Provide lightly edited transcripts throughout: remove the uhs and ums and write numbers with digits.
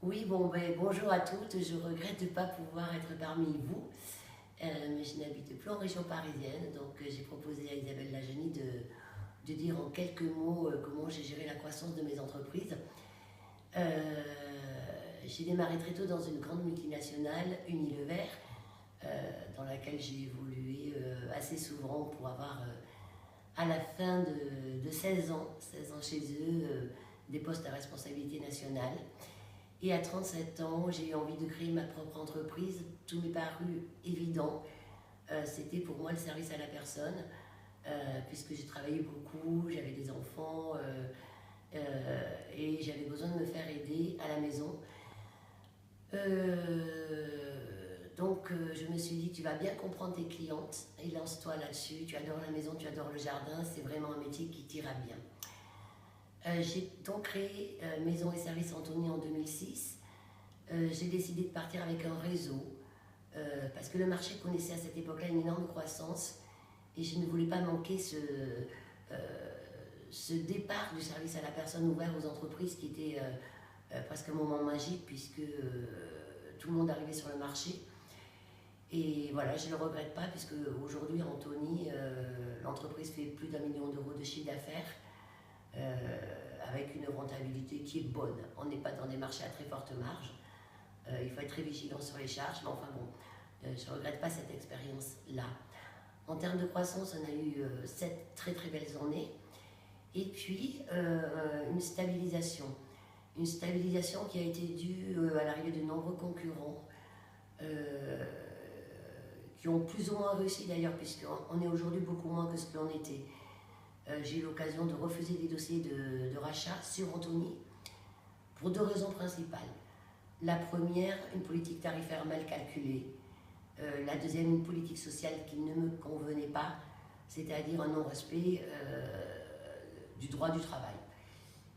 Oui, bon, bonjour à toutes. Je regrette de ne pas pouvoir être parmi vous, mais je n'habite plus en région parisienne, donc j'ai proposé à Isabelle Lajeunie de dire en quelques mots comment j'ai géré la croissance de mes entreprises. Euh, j'ai démarré très tôt dans une grande multinationale, Unilever, dans laquelle j'ai évolué assez souvent pour avoir, à la fin de 16 ans chez eux, des postes à responsabilité nationale. Et à 37 ans, j'ai eu envie de créer ma propre entreprise. Tout m'est paru évident. C'était pour moi le service à la personne, puisque j'ai travaillé beaucoup, j'avais des enfants et j'avais besoin de me faire aider à la maison. Je me suis dit, tu vas bien comprendre tes clientes et lance-toi là-dessus. Tu adores la maison, tu adores le jardin, c'est vraiment un métier qui t'ira bien. J'ai donc créé Maison et Services Anthony en 2006. J'ai décidé de partir avec un réseau parce que le marché connaissait à cette époque-là une énorme croissance et je ne voulais pas manquer ce départ du service à la personne ouvert aux entreprises qui était presque un moment magique puisque tout le monde arrivait sur le marché. Et voilà, je ne le regrette pas puisque aujourd'hui, Anthony, l'entreprise fait plus d'1 million d'euros de chiffre d'affaires avec une rentabilité qui est bonne. On n'est pas dans des marchés à très forte marge. Il faut être très vigilant sur les charges, mais enfin bon, je ne regrette pas cette expérience-là. En termes de croissance, on a eu 7 très très belles années. Et puis, une stabilisation. Une stabilisation qui a été due à l'arrivée de nombreux concurrents qui ont plus ou moins réussi d'ailleurs, puisqu'on est aujourd'hui beaucoup moins que ce que l'on était. J'ai eu l'occasion de refuser des dossiers de rachat sur Anthony pour 2 raisons principales. La première, une politique tarifaire mal calculée. La deuxième, une politique sociale qui ne me convenait pas, c'est-à-dire un non-respect du droit du travail.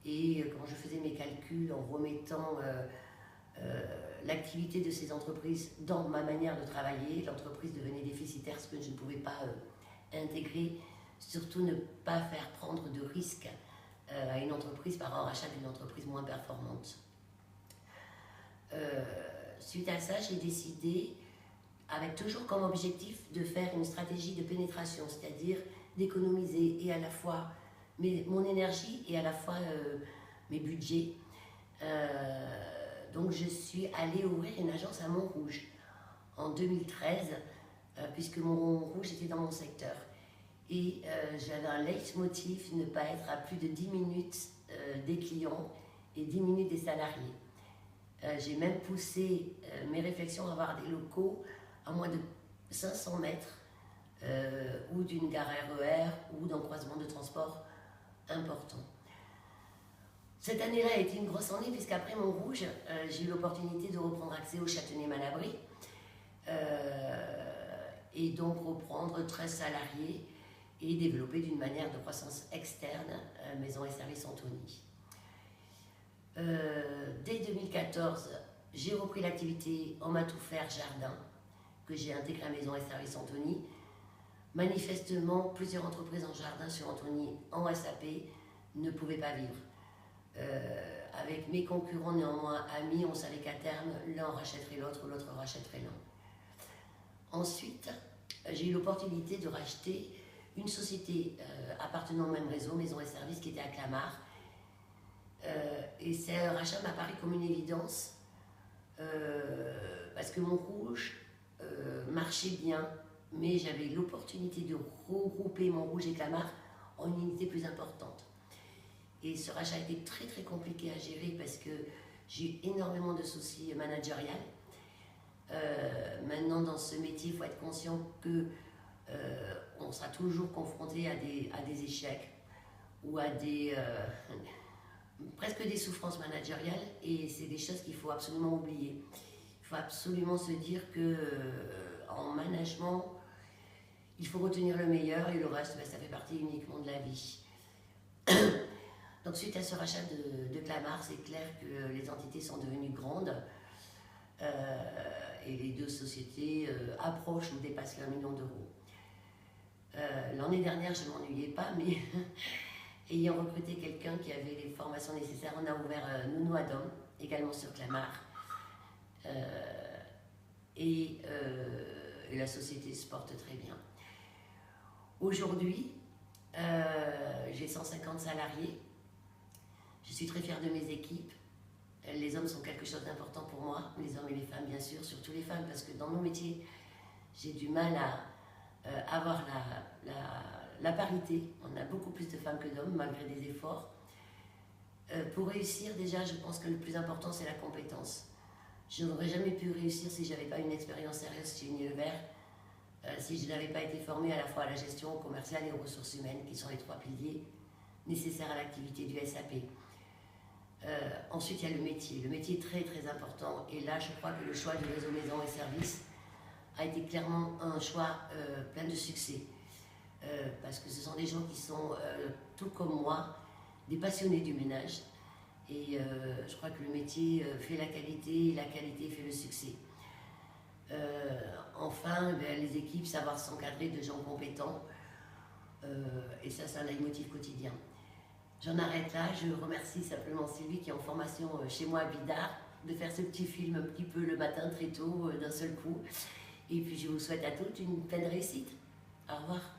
Et quand je faisais mes calculs en remettant l'activité de ces entreprises dans ma manière de travailler, l'entreprise devenait déficitaire, ce que je ne pouvais pas intégrer. Surtout ne pas faire prendre de risques à une entreprise par un rachat d'une entreprise moins performante. Suite à ça, j'ai décidé, avec toujours comme objectif, de faire une stratégie de pénétration, c'est-à-dire d'économiser et à la fois mon énergie et à la fois mes budgets. Donc je suis allée ouvrir une agence à Montrouge en 2013, puisque Montrouge était dans mon secteur. Et j'avais un leitmotiv, ne pas être à plus de 10 minutes des clients et 10 minutes des salariés. J'ai même poussé mes réflexions à avoir des locaux à moins de 500 mètres ou d'une gare RER ou d'un croisement de transport important. Cette année-là a été une grosse année puisqu'après Montrouge, j'ai eu l'opportunité de reprendre accès au Châtenay-Malabry et donc reprendre 13 salariés et développer d'une manière de croissance externe Maison et Services Anthony. Dès 2014, j'ai repris l'activité en m'a tout faire jardin que j'ai intégré à Maison et Services Anthony. Manifestement, plusieurs entreprises en jardin sur Anthony en SAP ne pouvaient pas vivre. Avec mes concurrents néanmoins amis, on savait qu'à terme, l'un rachèterait l'autre, l'autre rachèterait l'un. Ensuite, j'ai eu l'opportunité de racheter une société appartenant au même réseau, Maison et Services, qui était à Clamart. Et ce rachat m'a paru comme une évidence parce que Montrouge marchait bien, mais j'avais l'opportunité de regrouper Montrouge et Clamart en une unité plus importante. Et ce rachat a été très très compliqué à gérer parce que j'ai eu énormément de soucis managériels. Maintenant, dans ce métier, il faut être conscient que on sera toujours confronté à des échecs ou à presque des souffrances managériales, et c'est des choses qu'il faut absolument oublier. Il faut absolument se dire que en management, il faut retenir le meilleur et le reste, ça fait partie uniquement de la vie. Donc suite à ce rachat de Clamart, c'est clair que les entités sont devenues grandes et les 2 sociétés approchent ou dépassent les 1 million d'euros. L'année dernière, je ne m'ennuyais pas, mais ayant recruté quelqu'un qui avait les formations nécessaires, on a ouvert Nounou Adam, également sur Clamart. Et la société se porte très bien. Aujourd'hui, j'ai 150 salariés. Je suis très fière de mes équipes. Les hommes sont quelque chose d'important pour moi, les hommes et les femmes bien sûr, surtout les femmes, parce que dans nos métiers, j'ai du mal à avoir la parité. On a beaucoup plus de femmes que d'hommes, malgré des efforts. Pour réussir, déjà, je pense que le plus important, c'est la compétence. Je n'aurais jamais pu réussir si je n'avais pas une expérience sérieuse chez Unilever, si je n'avais pas été formée à la fois à la gestion commerciale et aux ressources humaines, qui sont les 3 piliers nécessaires à l'activité du SAP. Ensuite, il y a le métier. Le métier est très très important. Et là, je crois que le choix du réseau maison et services a été clairement un choix plein de succès. Parce que ce sont des gens qui sont, tout comme moi, des passionnés du ménage. Et je crois que le métier fait la qualité et la qualité fait le succès. Enfin, les équipes, savoir s'encadrer de gens compétents. Et ça, c'est un leitmotiv quotidien. J'en arrête là, je remercie simplement Sylvie qui est en formation chez moi à Bidart, de faire ce petit film un petit peu le matin très tôt, d'un seul coup. Et puis je vous souhaite à toutes une pleine réussite. Au revoir.